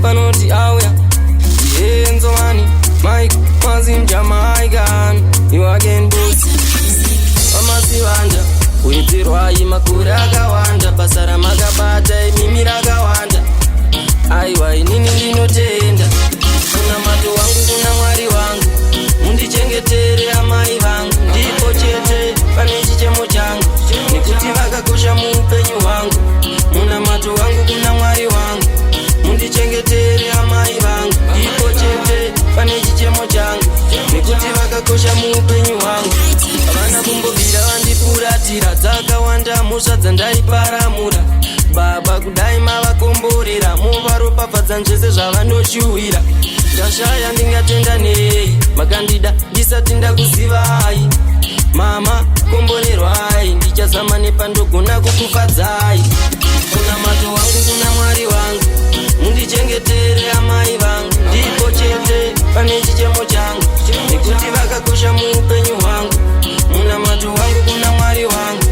panoti auya Enzomani, Mike, Mazim Jamaican You again boots Amasi wanja Kuitirwa imakura akawanda Basara magabata mimi rakawanda Aiwa inini ndinotenda Kuna mato wangu kuna mwari wangu Mundichengetere amai vangu Ndipo chete pane chichemo changu Nikuti vakakosha muupenyu wangu Muna mato wangu kuna mwari wangu Mundichengetere amai vangu Ndipo chete pane chichemo changu Nikuti vakakosha muupenyu wangu Avana kumbobvira vandifuratira Dzakawanda musha dzandaiparamura Baba kudai mavakomborera Muvaropafadza njese zvavanoshuhira Ndashaya ndingatenda nei Makandida ndisati ndakuzivai Mama komborerwai Ndichazama nepandogona kukufadzai Kuna mato wangu kuna mwari wangu Mundichengetere amai vangu Ndipo chete pane chichemo changu Nekuti vakakosha muupenyu hwangu Muna mato wangu kuna mwari wangu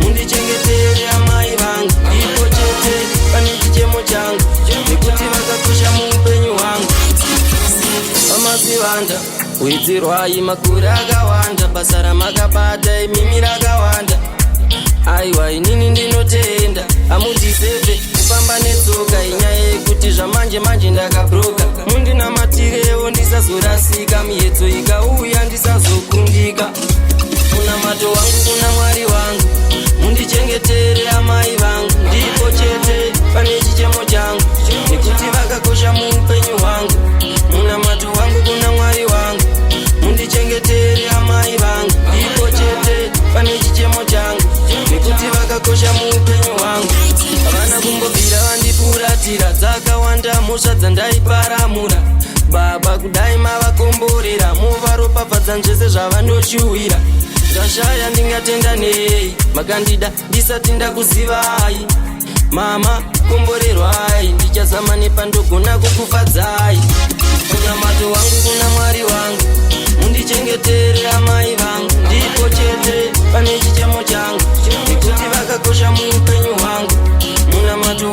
Mundichengetere amai vangu Ndipo chete pane chichemo changu Nekuti vakakosha muupenyu hwangu Amazivanda Uitirwai makura akawanda Basara makabata mimi rakawanda Aiwa inini ndinotenda Amudiseve kufamba netsoka Inyaya yekuti zvamanje manje ndakabroka Mundinamatirewo ndisazorasika Miyedzo ikauya ndisazokundika Kuna mato wangu kuna mwari wangu Mundichengetere amai vangu Ndipo chete pane chichemo changu Nekuti vakakosha muupenyu hwangu Muna mato wangu kuna mwari wangu Mundichengetere amai vangu Ndipo chete pane chichemo changu Nekuti vakakosha muupenyu hwangu Avana kumbobvira vandifuratira Dzakawanda musha dzandaiparamura Baba kudai mavakomborera Muvaropafadza njese zvavanoshuhira Ndashaya ndingatenda nei Makandida ndisati ndakuzivai Mama komborerwai Ndichazama nepandogona kukufadzai Kuna mato wangu kuna mwari wangu Mundichengetere amai vangu Ndipo chete pane chichemo changu Nekuti vakakosha muupenyu hwangu Muna mato